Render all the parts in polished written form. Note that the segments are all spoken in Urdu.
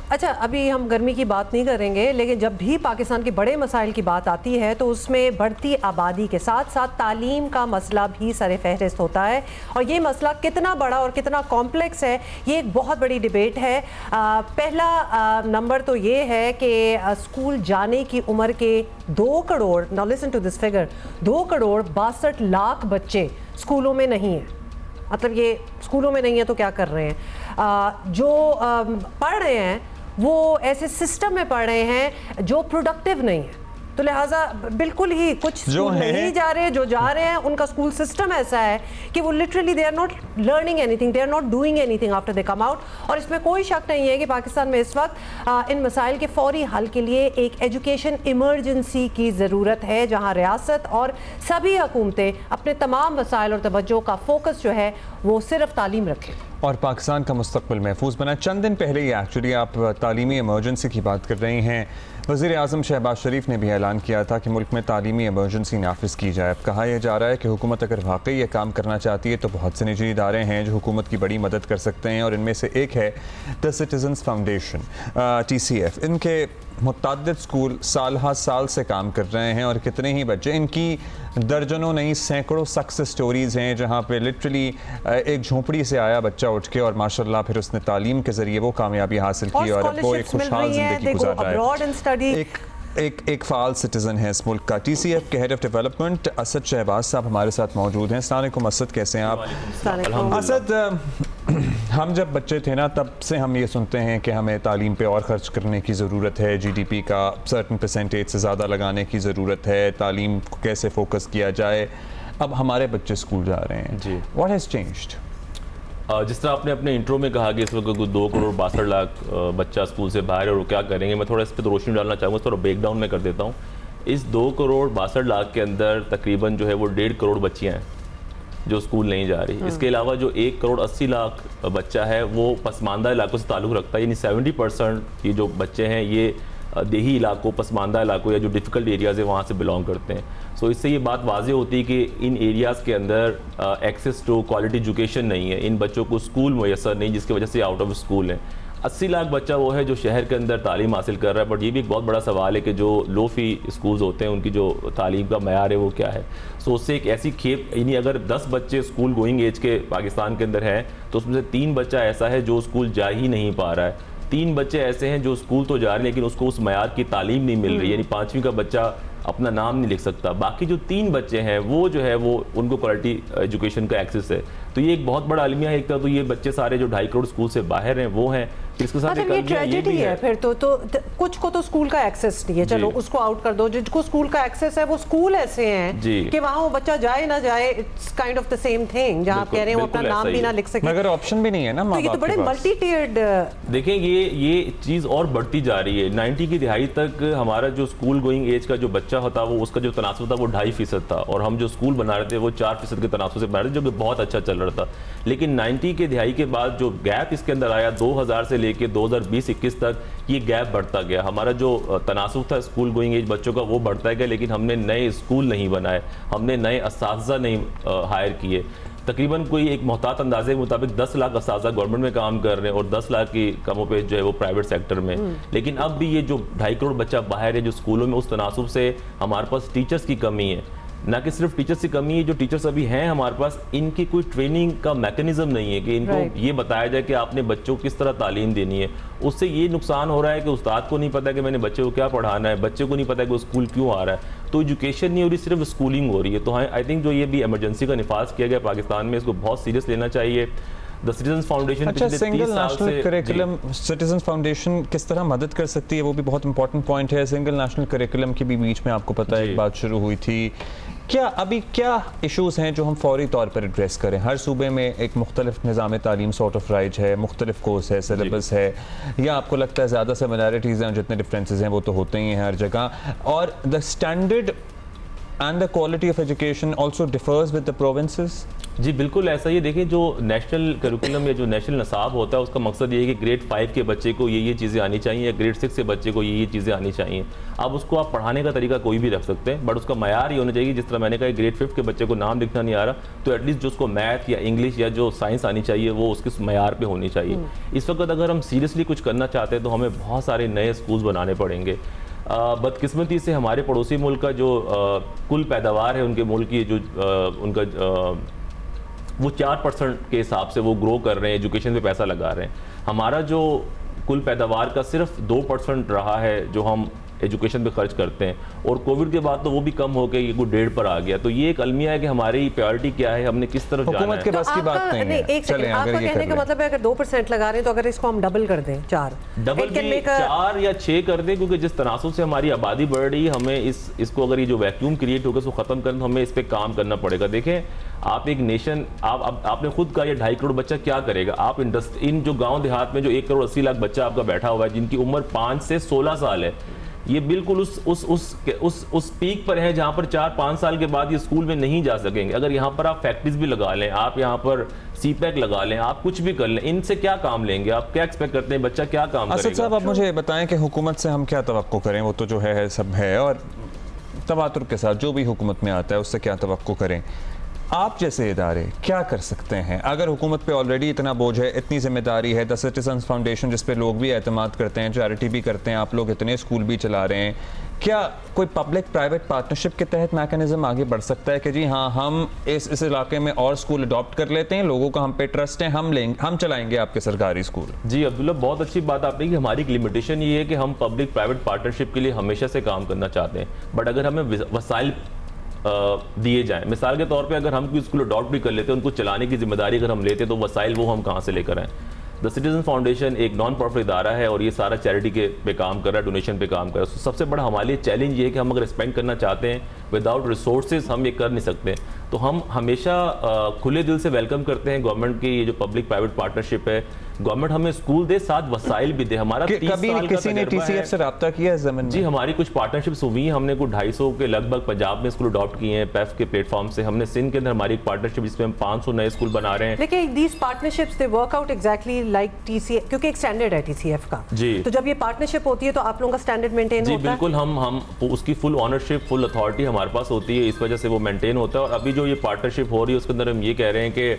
اچھا ابھی ہم گرمی کی بات نہیں کریں گے، لیکن جب بھی پاکستان کے بڑے مسائل کی بات آتی ہے تو اس میں بڑھتی آبادی کے ساتھ ساتھ تعلیم کا مسئلہ بھی سر فہرست ہوتا ہے، اور یہ مسئلہ کتنا بڑا اور کتنا کمپلیکس ہے یہ ایک بہت بڑی ڈیبیٹ ہے۔ پہلا نمبر تو یہ ہے کہ اسکول جانے کی عمر کے 2 crore, now listen to this figure، 2 crore 62 lakh بچے اسکولوں میں نہیں ہیں۔ مطلب یہ اسکولوں میں نہیں ہے تو کیا کر رہے ہیں؟ جو پڑھ رہے ہیں وہ ایسے سسٹم میں پڑھ رہے ہیں جو پروڈکٹیو نہیں ہے، تو لہٰذا بالکل ہی کچھ اسکول نہیں جا رہے، جو جا رہے ہیں ان کا اسکول سسٹم ایسا ہے کہ وہ literally they are not learning anything, they are not doing anything after they come out. اور اس میں کوئی شک نہیں ہے کہ پاکستان میں اس وقت ان مسائل کے فوری حل کے لیے ایک ایجوکیشن ایمرجنسی کی ضرورت ہے، جہاں ریاست اور سبھی حکومتیں اپنے تمام وسائل اور توجہ کا فوکس جو ہے وہ صرف تعلیم رکھیں اور پاکستان کا مستقبل محفوظ بنا۔ چند دن پہلے ہی ایکچولی آپ تعلیمی ایمرجنسی کی بات کر رہی ہیں، وزیر اعظم شہباز شریف نے بھی اعلان کیا تھا کہ ملک میں تعلیمی ایمرجنسی نافذ کی جائے۔ اب کہا یہ جا رہا ہے کہ حکومت اگر واقعی یہ کام کرنا چاہتی ہے تو بہت سے نجی ادارے ہیں جو حکومت کی بڑی مدد کر سکتے ہیں، اور ان میں سے ایک ہے دی سٹیزنز فاؤنڈیشن TCF۔ ان کے متعدد اسکول سال ہر سال سے کام کر رہے ہیں، اور کتنے ہی بچے، ان کی درجنوں نہیں سینکڑوں سکسیس سٹوریز ہیں جہاں پہ لٹرلی ایک جھونپڑی سے آیا بچہ اٹھ کے اور ماشاءاللہ پھر اس نے تعلیم کے ذریعے وہ کامیابی حاصل کی اور وہ ایک خوشحال زندگی گزار رہا ہے۔ ایک فعال سٹیزن ہے اس ملک کا۔ TCF کے head of development Asad Shahbaz صاحب ہمارے ساتھ موجود ہیں۔ السلام علیکم اسد، کیسے ہیں آپ؟ اسد، ہم جب بچے تھے نا تب سے ہم یہ سنتے ہیں کہ ہمیں تعلیم پہ اور خرچ کرنے کی ضرورت ہے، GDP کا سرٹن پرسنٹیج سے زیادہ لگانے کی ضرورت ہے، تعلیم کو کیسے فوکس کیا جائے۔ اب ہمارے بچے اسکول جا رہے ہیں، جی واٹ ہیز چینجڈ؟ جس طرح آپ نے اپنے انٹرو میں کہا کہ اس وقت 2 کروڑ 62 لاکھ بچہ اسکول سے باہر ہے اور وہ کیا کریں گے، میں تھوڑا اس پہ روشنی ڈالنا چاہوں گا، تھوڑا بریک ڈاؤن میں کر دیتا ہوں۔ اس 2 کروڑ 62 لاکھ کے اندر تقریباً جو ہے وہ 1.5 کروڑ بچیاں ہیں جو اسکول نہیں جا رہی۔ اس کے علاوہ جو 1 کروڑ 80 لاکھ بچہ ہے وہ پسماندہ علاقوں سے تعلق رکھتا ہے، یعنی 70% یہ جو بچے ہیں یہ دیہی علاقوں، پسماندہ علاقوں یا جو ڈیفیکلٹ ایریاز ہیں وہاں سے بلانگ کرتے ہیں۔ سو اس سے یہ بات واضح ہوتی ہے کہ ان ایریاز کے اندر ایکسیس ٹو کوالٹی ایجوکیشن نہیں ہے، ان بچوں کو اسکول میسر نہیں، جس کی وجہ سے آؤٹ آف اسکول ہیں۔ 80 لاکھ بچہ وہ ہے جو شہر کے اندر تعلیم حاصل کر رہا ہے، بٹ یہ بھی ایک بہت بڑا سوال ہے کہ جو لو فی اسکولز ہوتے ہیں ان کی جو تعلیم کا معیار ہے وہ کیا ہے۔ سو اس سے ایک ایسی کھیپ، یعنی اگر 10 بچے اسکول گوئنگ ایج کے پاکستان کے اندر ہیں تو اس میں سے 3 بچہ ایسا ہے جو اسکول جا ہی نہیں پا رہا ہے، 3 بچے ایسے ہیں جو اسکول تو جا رہے ہیں لیکن اس کو اس معیار کی تعلیم نہیں مل رہی، یعنی 5ویں کا بچہ اپنا نام نہیں لکھ سکتا۔ باقی جو 3 بچے ہیں وہ جو ہے وہ ان کو کوالٹی ایجوکیشن کا ایکسس ہے۔ تو یہ ایک بہت بڑا المیہ ہے۔ ایک تو یہ بچے سارے جو 2.5 کروڑ اسکول سے باہر ہیں وہ ہیں، اس کے ساتھ یہ ٹریجڈی ہے پھر تو کچھ کو تو اسکول کا ایکسس نہیں ہے، چلو اس کو آؤٹ کر دو، جن کو اسکول کا ایکسس ہے وہ اسکول ایسے ہیں کہ وہاں وہ بچہ جائے نہ جائے، it's kind of the same thing، جہاں آپ کہہ رہے ہیں وہ اپنا نام بھی نہ لکھ سکے، مگر آپشن بھی نہیں ہے نا۔ تو یہ تو بڑے ملٹی ٹیئرڈ، دیکھیں یہ چیز اور بڑھتی جا رہی ہے۔ 90 کی دہائی تک ہمارا جو اسکول گوئنگ ایج کا جو بچہ ہوتا وہ اس کا جو تناسب تھا وہ 2.5% تھا، اور ہم جو اسکول بنا رہے تھے وہ 4% کے تناسب سے بنا رہے تھے، جو کہ بہت اچھا چل رہا تھا۔ لیکن 90 کے دہائی کے بعد جو گیپ اس کے اندر آیا 2000 سے لے کے 2020-21 تک، یہ گیپ بڑھتا گیا۔ ہمارا جو تناسب تھا اسکول گوئنگ ایج بچوں کا وہ بڑھتا گیا، لیکن ہم نے نئے اسکول نہیں بنائے، ہم نے نئے اساتذہ نہیں ہائر کیے۔ تقریباً کوئی ایک محتاط اندازے کے مطابق 10 لاکھ اساتذہ گورنمنٹ میں کام کر رہے ہیں اور 10 لاکھ کی کم و بیش جو ہے وہ پرائیویٹ سیکٹر میں۔ لیکن اب بھی یہ جو 2.5 کروڑ بچہ باہر ہے جو اسکولوں میں، اس تناسب سے ہمارے پاس ٹیچرز کی کمی ہے۔ نہ کہ صرف ٹیچرز کی کمی ہے، جو ٹیچرز ابھی ہیں ہمارے پاس ان کی کوئی ٹریننگ کا میکنزم نہیں ہے کہ ان کو یہ بتایا جائے کہ آپ نے بچوں کو کس طرح تعلیم دینی ہے۔ اس سے یہ نقصان ہو رہا ہے کہ استاد کو نہیں پتا کہ میں نے بچے کو کیا پڑھانا ہے، بچے کو نہیں پتا کہ وہ اسکول کیوں آ رہا ہے، تو ایجوکیشن نہیں ہو رہی، صرف اسکولنگ ہو رہی ہے۔ تو آئی تھنک جو یہ بھی ایمرجنسی کا نفاذ کیا گیا پاکستان میں، اس کو بہت سیریس لینا چاہیے۔ Citizens foundation single national curriculum, citizens foundation کس طرح مدد کر سکتی ہے، وہ بھی بہت امپورٹنٹ پوائنٹ ہے۔ سنگل نیشنل کریکولم کی بھی بیچ میں آپ کو پتہ ہے ایک بات شروع ہوئی تھی۔ ابھی کیا ایشوز ہیں جو ہم فوری طور پر ایڈریس کریں؟ ہر صوبے میں ایک مختلف نظام تعلیم سارٹ آف رائج ہے، مختلف کورس ہے، سلیبس ہے، یا آپ کو لگتا ہے زیادہ سملیرٹیز ہیں، جتنے ڈفرینسز ہیں وہ تو ہوتے ہی ہیں ہر جگہ، اور the standard and the quality of education also differs with the provinces? جی بالکل ایسا ہی. دیکھیں جو نیشنل کریکولم یا جو نیشنل نصاب ہوتا ہے اس کا مقصد یہ ہے کہ گریڈ 5 کے بچے کو یہ چیزیں آنی چاہیے یا گریڈ 6 کے بچے کو یہ چیزیں آنی چاہیے. اب اس کو آپ پڑھانے کا طریقہ کوئی بھی رکھ سکتے ہیں بٹ اس کا معیار یہ ہونا چاہیے. جس طرح میں نے کہا گریڈ 5 کے بچے کو نام لکھنا نہیں آ رہا تو ایٹ لیسٹ جو اس کو میتھ یا انگلش یا جو سائنس آنی چاہیے وہ اس کے معیار پہ ہونی چاہیے. اس وقت اگر ہم سیریسلی کچھ کرنا چاہتے ہیں تو ہمیں بہت سارے نئے اسکولز بنانے پڑیں گے. بدقسمتی سے ہمارے پڑوسی ملک کا جو کل پیداوار ہے ان کے ملک کی جو ان کا وہ 4% کے حساب سے وہ گرو کر رہے ہیں, ایجوکیشن پہ پیسہ لگا رہے ہیں. ہمارا جو کل پیداوار کا صرف 2% رہا ہے جو ہم ایجوکیشن پہ خرچ کرتے ہیں, اور کووڈ کے بعد تو وہ بھی کم ہو کے یہ کوئی 1.5 پر آ گیا. تو یہ ایک المیہ ہے کہ ہماری پریورٹی کیا ہے, ہم نے کس طرف جانا ہے. حکومت کے بس کی بات نہیں ہے. ایک سیکنڈ, آپ کا کہنے کا مطلب ہے اگر 2% لگا رہے ہیں تو اگر اس کو ہم ڈبل کر دیں 4 یا 6 کر دیں, کیونکہ جس تناسب سے ہماری آبادی بڑھ رہی ہے ہمیں اس کو اگر یہ جو ویکیوم کریٹ ہوگا اس کو ختم کرنا, ہمیں اس پہ کام کرنا پڑے گا. دیکھیں آپ ایک نیشن, آپ نے خود کہا یہ 2.5 کروڑ بچہ کیا کرے گا. آپ ان جو گاؤں دیہات میں جو 1 کروڑ 80 لاکھ بچہ آپ کا بیٹھا ہوا ہے جن کی عمر 5 سے 16 سال ہے, یہ بالکل اس پیک پر ہے جہاں پر 4-5 سال کے بعد یہ اسکول میں نہیں جا سکیں گے. اگر یہاں پر آپ فیکٹریز بھی لگا لیں, آپ یہاں پر سی پیک لگا لیں, آپ کچھ بھی کر لیں, ان سے کیا کام لیں گے؟ آپ کیا ایکسپیکٹ کرتے ہیں بچہ کیا کام کرے گا؟ اسد صاحب آپ مجھے بتائیں کہ حکومت سے ہم کیا توقع کریں؟ وہ تو جو ہے سب ہے, اور تواتر کے ساتھ جو بھی حکومت میں آتا ہے اس سے کیا توقع کریں؟ آپ جیسے ادارے کیا کر سکتے ہیں اگر حکومت پہ آلریڈی اتنا بوجھ ہے, اتنی ذمہ داری ہے؟ دی سٹیزنز فاؤنڈیشن جس پہ لوگ بھی اعتماد کرتے ہیں, چیریٹی بھی کرتے ہیں, آپ لوگ اتنے اسکول بھی چلا رہے ہیں, کیا کوئی پبلک پرائیویٹ پارٹنرشپ کے تحت میکنزم آگے بڑھ سکتا ہے کہ جی ہاں ہم اس علاقے میں اور اسکول اڈاپٹ کر لیتے ہیں, لوگوں کا ہم پہ ٹرسٹ ہے, ہم چلائیں گے آپ کے سرکاری اسکول؟ جی عبداللہ, بہت اچھی بات آپ نے کہ ہماری ایک لمیٹیشن یہ ہے کہ ہم پبلک پرائیویٹ پارٹنرشپ کے لیے ہمیشہ سے کام کرنا چاہتے ہیں, بٹ اگر ہمیں وسائل دیے جائیں, مثال کے طور پہ اگر ہم کوئی اسکول اڈاپٹ بھی کر لیتے ہیں, ان کو چلانے کی ذمہ داری اگر ہم لیتے تو وسائل وہ ہم کہاں سے لے کر آئیں؟ دی سٹیزن فاؤنڈیشن ایک نان پروفٹ ادارہ ہے اور یہ سارا چیریٹی کے پہ کام کر رہا ہے, ڈونیشن پہ کام کر رہا ہے. سب سے بڑا ہمارے لیے چیلنج یہ ہے کہ ہم اگر اسپینڈ کرنا چاہتے ہیں وداؤٹ ریسورسز ہم یہ کر نہیں سکتے. تو ہم ہمیشہ کھلے دل سے ویلکم کرتے ہیں گورنمنٹ کی یہ جو پبلک پرائیویٹ پارٹنرشپ ہے. گورنمنٹ ہمیں اسکول دے, ساتھ وسائل بھی دے. ہمارا 30 سال کا کسی نے ٹی سی ایف سے رابطہ کیا اس زمین میں؟ جی ہماری کچھ پارٹنرشپس ہوئی ہیں, ہم نے کوئی 250 کے لگ بھگ پنجاب میں اسکول اڈاپٹ کیے ہیں پیف کے پلیٹ فارم سے. ہم نے سندھ کے اندر ہماری ایک پارٹنرشپ جس میں ہم 500 نئے اسکول بنا رہے ہیں. لیکن these partnerships they work out exactly like T C F, کیونکہ ایک اسٹینڈرڈ ہے ٹی سی ایف کا. جی تو جب یہ پارٹنرشپ ہوتی ہے تو آپ لوگوں کا اسٹینڈرڈ مینٹین ہوتا ہے؟ جی بالکل, ہم اس کی فل آنرشپ, فل اتھارٹی ہمارے پاس ہوتی ہے, اس وجہ سے وہ مینٹین ہوتا ہے. اور ابھی جو یہ پارٹنرشپ ہو رہی ہے اس کے اندر ہم یہ کہہ رہے ہیں کہ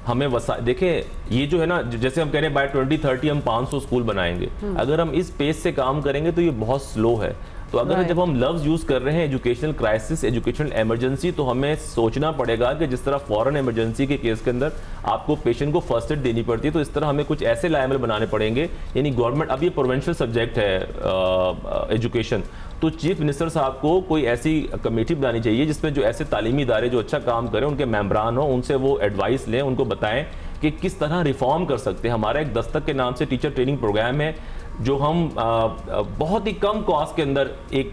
ہمیں دیکھیں یہ جو ہے نا, جیسے ہم کہہ رہے ہیں بائی 2030 ہم 500 اسکول بنائیں گے. اگر ہم اس پیس سے کام کریں گے تو یہ بہت سلو ہے. تو اگر جب ہم لفظ یوز کر رہے ہیں ایجوکیشنل کرائسس, ایجوکیشنل ایمرجنسی, تو ہمیں سوچنا پڑے گا کہ جس طرح فورن ایمرجنسی کے کیس کے اندر آپ کو پیشنٹ کو فرسٹ ایڈ دینی پڑتی ہے, تو اس طرح ہمیں کچھ ایسے لائمل بنانے پڑیں گے. یعنی گورنمنٹ, اب یہ پروونشل سبجیکٹ ہے ایجوکیشن, تو چیف منسٹر صاحب کو کوئی ایسی کمیٹی بنانی چاہیے جس میں جو ایسے تعلیمی ادارے جو اچھا کام کریں ان کے ممبران ہوں, ان سے وہ ایڈوائس لیں, ان کو بتائیں کہ کس طرح ریفارم کر سکتے ہیں. ہمارا ایک دستک کے نام سے ٹیچر ٹریننگ پروگرام ہے جو ہم بہت ہی کم کاسٹ کے اندر ایک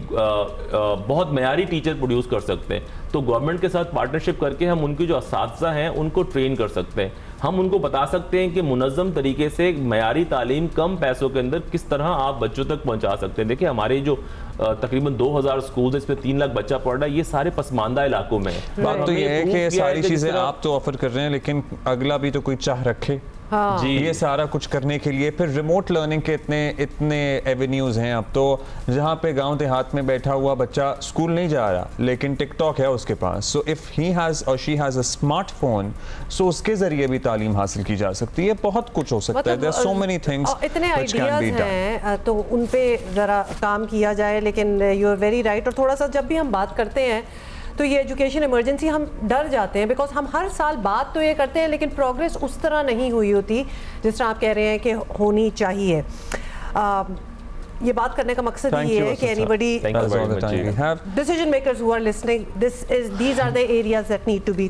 بہت معیاری ٹیچر پروڈیوس کر سکتے ہیں. تو گورنمنٹ کے ساتھ پارٹنرشپ کر کے ہم ان کی جو اساتذہ ہیں ان کو ٹرین کر سکتے ہیں. ہم ان کو بتا سکتے ہیں کہ منظم طریقے سے معیاری تعلیم کم پیسوں کے اندر کس طرح آپ بچوں تک پہنچا سکتے ہیں. دیکھیں ہمارے جو تقریباً 2000 اسکولز اس میں 3 لاکھ بچہ پڑھ رہا ہے, یہ سارے پسماندہ علاقوں میں ہیں. بات تو یہ ہے کہ ساری چیزیں آپ تو آفر کر رہے ہیں لیکن اگلا بھی تو کوئی چاہ رکھے جی یہ سارا کچھ کرنے کے لیے. پھر ریموٹ لرننگ کے اتنے ایونیوز ہیں اب تو, جہاں پہ گاؤں دیہات میں بیٹھا ہوا بچہ اسکول نہیں جا رہا لیکن ٹک ٹاک ہے اس کے پاس, سو اف ہی ہیز اور she has a smartphone, so اس کے ذریعے بھی تعلیم حاصل کی جا سکتی ہے. بہت کچھ ہو سکتا ہے, there are so many things اتنے which can be done. ہیں تو ان پہ ذرا کام کیا جائے. لیکن یو آر ویری رائٹ. اور تھوڑا سا جب بھی ہم بات کرتے ہیں تو یہ ایجوکیشن ایمرجنسی ہم ڈر جاتے ہیں, بیکاز ہم ہر سال بات تو یہ کرتے ہیں لیکن پروگریس اس طرح نہیں ہوئی ہوتی جس طرح آپ کہہ رہے ہیں کہ ہونی چاہیے. یہ بات کرنے کا مقصد یہ ہے کہ anybody decision makers who are listening, these are the areas that need to be